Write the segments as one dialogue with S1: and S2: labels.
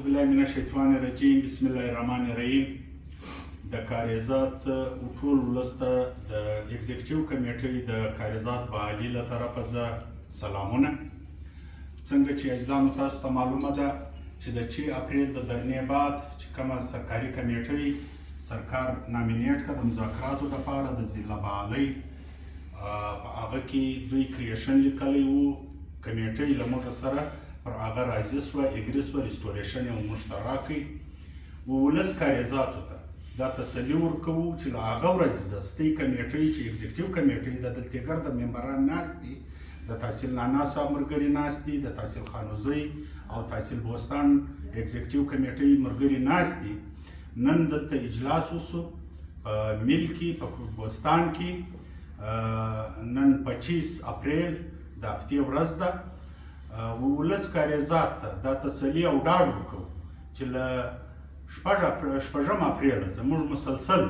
S1: بالله من الشیطان الرجیم بسم الله الرحمن الرحیم د کاریزات ټول ولس ته د اگزیکټیو کمیټې د کاریزات بحالي له طرفه زه سلامونه. څنګه چې عزیزانو تاسو ته معلومه ده چې د 6 اپریل د درنې بعد چې کومه سرکاري کمیټې سرکار نامینیټ کړه د مذاکراتو لپاره د ضلع بحالۍ په هغه کې دوی کریشن لیکلی وو کمیټې له موږ سره پر هغه راضي سوه اګري سوه ریسټوریشن یې موږ ته راکړئ ولس کاریزاتو ته دا تسلي ورکوو چې له هغه ورځې دستۍ کمیټۍ چې اګزیکټیو کمیټۍ ده دلته ګرده ممبران ناست دي د تحصیل نانا صاحب ملګري ناست دي د تحصیل خانوزۍ او تحصیل بوستان اګزیکټیو کمیټۍ ملګري ناست دي. نن دلته اجلاس وسو په میل کې په بوستان کې نن 25 اپریل د هفتې ورځ ده. ولس کاریزات ته دا تسلي او ډاډ ورکوو چې له 6 اپریل زموږ مسلسل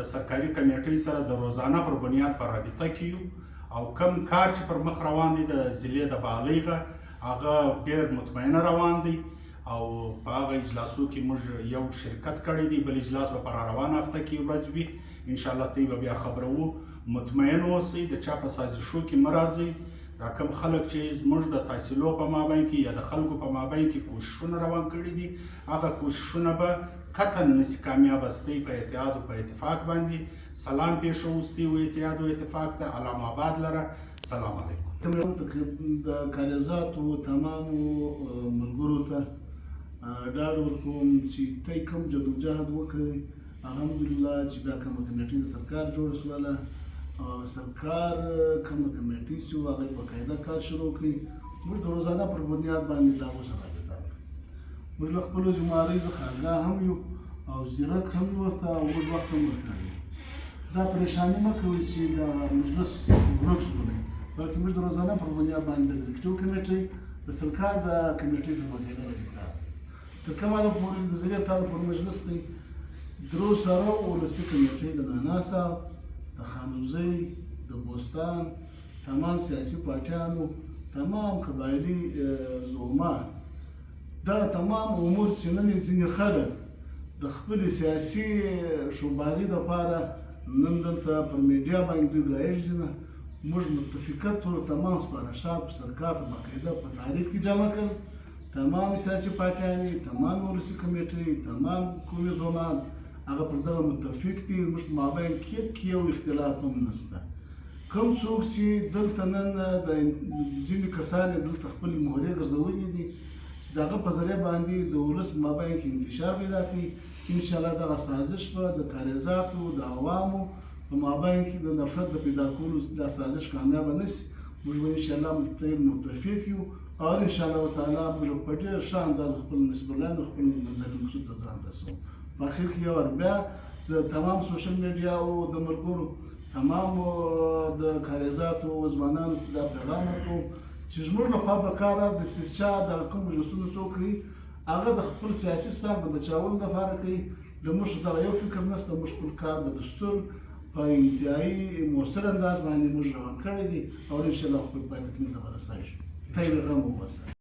S1: د سرکاري کمیټۍ سره د روزانه پر بنیاد په رابطه کې یو او کم کار چې پر مخ روان دی د ضلع د بحالۍ هغه ډېر مطمئنه روان دی او په هغه اجلاسو کې موږ یو شرکت کړی دی. بل اجلاس به په روانه هفته کې ورځ وي انشاءالله ته به بیا خبروو. مطمئن اوسئ د چا په سازشو کې مه راځئ. دا کم خلک چې زموږ د تحصیلو په مابین کې یا د خلکو په مابین کې کوششونه روان کړي دي هغه کوششونه به قطعا نسي کامیابه ستی په اتحاد او په اتفاق باندې. سلام پیښوو ستی و اتحاد او اتفاق ته علام آباد لره. سلام علیکم.
S2: د کاریزاتو تمامو ملګرو ته ډاډ ورکوم چې تی کوم جدوجهد وکړئ الحمدلله چې بیا کومه کمیټې د سرکار جوړه شوله سرکار کومه کمیټې چې وه هغه یې په قاعده کار شروع کړي. موږ د روزانه پر بنیاد باندې د هغو سره رابطه لرو. موږ له خپلو جمهورۍ څخه آګاه هم یو او ځیرک هم یو ورته او موږ وخت هم ورکوي. دا پریشاني مه کوئ چې د مجلس ورک شولئ بلکې موږ د روزانه پر بنیاد باندې د اګزیکټیو کمیټۍ د سرکار د کمیټۍ سره په قاعده رابطه تر کومه حده پورې د ضلع تعالی پر مجلس دی درو سره ولسي کمیټۍ د نانا صاحب د خانوزۍ د بوستان تمام سیاسي پارټیانو تمام قبایلي زعما دغه تمام امور چې نن ځینې خلک د خپلې سیاسي شوبازۍ دپاره نن دلته پر میډیا باندې دوی ګایږ ځي نه موږ متفقه طور تمام سپارښات په سرکار په باقاعده په تعریف کې جمع کړل. تمام سیاسي پارټیانې تمام ولسي کمیټۍ تمام قومي ځوانان هغه پر دغه متفق دي. موږ په مابین کې یو اختلاف هم نشته. کوم څوک چې دلته نن د ځینې کسان یې دلته خپلې مهرې ګرځولي دي چې د هغه په ذریعه باندې د ولس په مابین کې انتشار پیدا کړي انشاءالله دغه سازش به د کاریزاتو د عوامو په مابین کې د نفرت د پیدا کولو دا سازش کامیابه نه شي. موږ به انشاءالله متفق یو او انشاءالله تعالی موږ په ډېر ښه انداز خپل نسب الله د خپل منځلي مقصود ته ځان رسوو. په اخر کې یو بیا د تمام سوشل میډیا او د ملګرو تمام د کاریزاتو ځوانانو ته دا پیغام ورکوم چې زموږ لخوا به کار د چا د کوم مجلسونو څوک کوي هغه د خپل سیاسي ساق د بچاولو لپاره کوي. له موږ دغه یو فکر نشته. موږ خپل کار د دستور په انتهایي مؤثر انداز باندې موږ روان کړی دی او انشاءالله خپل پای تکمیل ته به رسیږي. ته یې غم وباسه.